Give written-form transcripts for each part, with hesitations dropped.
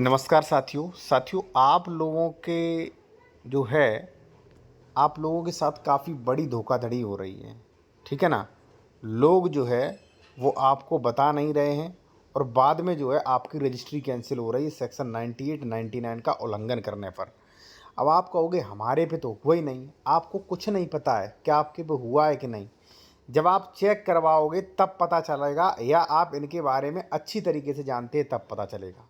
नमस्कार साथियों आप लोगों के जो है आप लोगों के साथ काफ़ी बड़ी धोखाधड़ी हो रही है। ठीक है ना। लोग जो है वो आपको बता नहीं रहे हैं और बाद में जो है आपकी रजिस्ट्री कैंसिल हो रही है सेक्शन 98 99 का उल्लंघन करने पर। अब आप कहोगे हमारे पे तो हुआ ही नहीं, आपको कुछ नहीं पता है क्या आपके पे हुआ है कि नहीं। जब आप चेक करवाओगे तब पता चलेगा, या आप इनके बारे में अच्छी तरीके से जानते हैं तब पता चलेगा।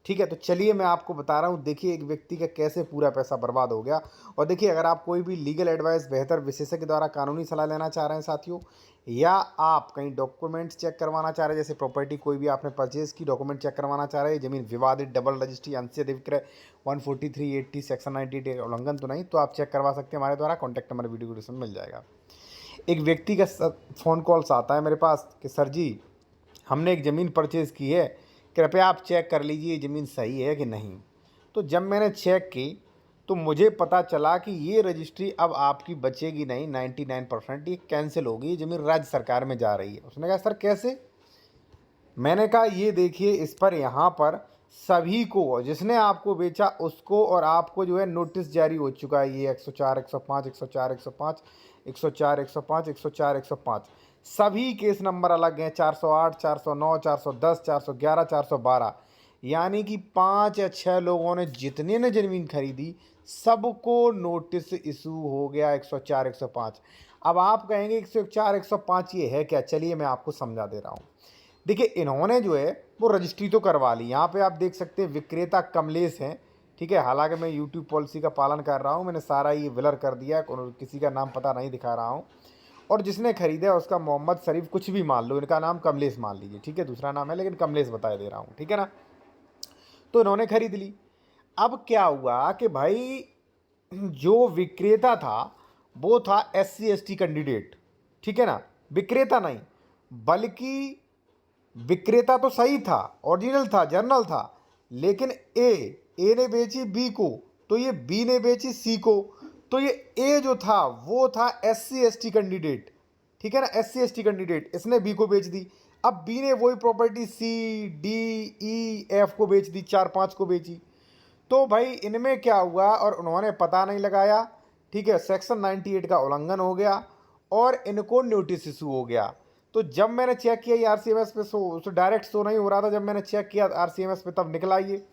ठीक है, तो चलिए मैं आपको बता रहा हूँ। देखिए एक व्यक्ति का कैसे पूरा पैसा बर्बाद हो गया। और देखिए अगर आप कोई भी लीगल एडवाइस बेहतर विशेषज्ञ द्वारा कानूनी सलाह लेना चाह रहे हैं साथियों, या आप कहीं डॉक्यूमेंट्स चेक करवाना चाह रहे हैं, जैसे प्रॉपर्टी कोई भी आपने परचेज की डॉक्यूमेंट चेक करवाना चाह रहे हैं, जमीन विवादित, डबल रजिस्ट्री, अंशतः विक्रय, 143 80 सेक्शन 98 उल्लंघन तो नहीं, तो आप चेक करवा सकते हैं हमारे द्वारा। कॉन्टैक्ट नंबर वीडियो डिस्क्रिप्शन में मिल जाएगा। एक व्यक्ति का फ़ोन कॉल्स आता है मेरे पास कि सर जी हमने एक ज़मीन परचेज़ की है, कृपया आप चेक कर लीजिए ज़मीन सही है कि नहीं। तो जब मैंने चेक की तो मुझे पता चला कि ये रजिस्ट्री अब आपकी बचेगी नहीं, 99% ये कैंसिल होगी, ये ज़मीन राज्य सरकार में जा रही है। उसने कहा सर कैसे। मैंने कहा ये देखिए इस पर यहाँ पर सभी को, जिसने आपको बेचा उसको और आपको जो है नोटिस जारी हो चुका है। ये 104 105 104 105 104 105 104 105 सभी केस नंबर अलग हैं, 408 409 410 411 412। यानी कि 5 या 6 लोगों ने, जितने ने ज़मीन खरीदी सबको नोटिस इशू हो गया 104 105। अब आप कहेंगे 104 105 ये है क्या। चलिए मैं आपको समझा दे रहा हूँ। देखिए इन्होंने जो है वो रजिस्ट्री तो करवा ली। यहाँ पे आप देख सकते हैं विक्रेता कमलेश हैं। ठीक है, हालांकि मैं यूट्यूब पॉलिसी का पालन कर रहा हूँ, मैंने सारा ये विलर कर दिया, किसी का नाम पता नहीं दिखा रहा हूँ। और जिसने खरीदा उसका मोहम्मद शरीफ कुछ भी मान लो, इनका नाम कमलेश मान लीजिए। ठीक है, दूसरा नाम है लेकिन कमलेश बता दे रहा हूँ। ठीक है ना। तो इन्होंने खरीद ली। अब क्या हुआ कि भाई जो विक्रेता था वो था SC ST कैंडिडेट। ठीक है ना, विक्रेता नहीं, बल्कि विक्रेता तो सही था, ओरिजिनल था, जर्नल था, लेकिन ए ने बेची बी को, तो ये बी ने बेची सी को, तो ये ए जो था वो था SC ST कैंडिडेट। ठीक है ना, SC ST कैंडिडेट, इसने बी को बेच दी। अब बी ने वही property C D E F को बेच दी, 4 5 को बेची। तो भाई इनमें क्या हुआ और उन्होंने पता नहीं लगाया। ठीक है, सेक्शन 98 का उल्लंघन हो गया और इनको नोटिस इशू हो गया। तो जब मैंने चेक किया ये RCMS पे शो डायरेक्ट शो नहीं हो रहा था, जब मैंने चेक किया RCMS पे तब निकला ये।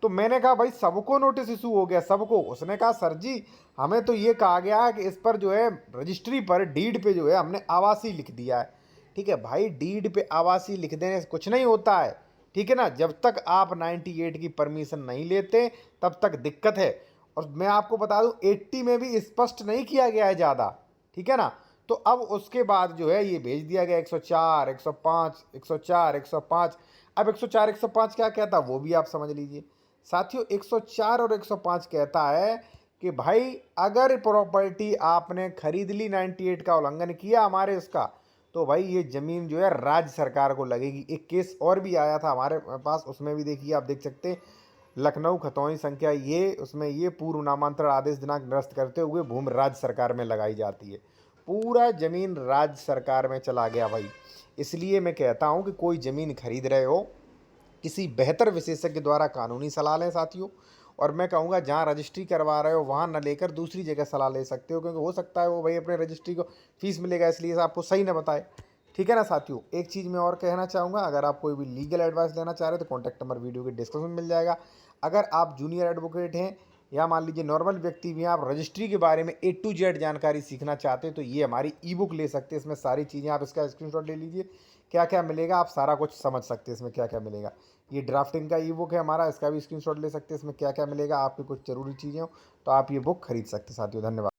तो मैंने कहा भाई सबको नोटिस इशू हो गया, सबको। उसने कहा सर जी हमें तो ये कहा गया है कि इस पर जो है रजिस्ट्री पर डीड पे जो है हमने आवासी लिख दिया है। ठीक है भाई, डीड पे आवासी लिख देने से कुछ नहीं होता है। ठीक है ना, जब तक आप 98 की परमिशन नहीं लेते तब तक दिक्कत है। और मैं आपको बता दूं 80 में भी स्पष्ट नहीं किया गया है ज़्यादा। ठीक है ना। तो अब उसके बाद जो है ये भेज दिया गया 104 105 104 105। अब 104 105 क्या कहता वो भी आप समझ लीजिए साथियों। 104 और 105 कहता है कि भाई अगर प्रॉपर्टी आपने खरीद ली, 98 का उल्लंघन किया हमारे इसका, तो भाई ये ज़मीन जो है राज्य सरकार को लगेगी। एक केस और भी आया था हमारे पास, उसमें भी देखिए आप देख सकते हैं, लखनऊ खतौनी संख्या ये, उसमें ये पूर्व नामांतरण आदेश दिनांक निरस्त करते हुए भूमि राज्य सरकार में लगाई जाती है। पूरा ज़मीन राज्य सरकार में चला गया भाई। इसलिए मैं कहता हूँ कि कोई ज़मीन खरीद रहे हो, किसी बेहतर विशेषज्ञ द्वारा कानूनी सलाह लें साथियों। और मैं कहूँगा जहाँ रजिस्ट्री करवा रहे हो वहाँ न लेकर दूसरी जगह सलाह ले सकते हो, क्योंकि हो सकता है वो भाई अपने रजिस्ट्री को फीस मिलेगा इसलिए आपको सही ना बताए। ठीक है ना साथियों। एक चीज़ मैं और कहना चाहूँगा, अगर आप कोई भी लीगल एडवाइस लेना चाह रहे हो तो कॉन्टैक्ट नंबर वीडियो के डिस्क्रिप्शन में मिल जाएगा। अगर आप जूनियर एडवोकेट हैं या मान लीजिए नॉर्मल व्यक्ति भी हैं, आप रजिस्ट्री के बारे में A to Z जानकारी सीखना चाहते हैं तो ये हमारी ई बुक ले सकते हैं। इसमें सारी चीज़ें, आप इसका स्क्रीनशॉट ले लीजिए, क्या क्या मिलेगा आप सारा कुछ समझ सकते हैं इसमें क्या क्या मिलेगा। ये ड्राफ्टिंग का ई बुक है हमारा, इसका भी स्क्रीनशॉट ले सकते हैं, इसमें क्या क्या मिलेगा। आपकी कुछ ज़रूरी चीज़ें हो तो आप ये बुक खरीद सकते हैं साथियों। धन्यवाद।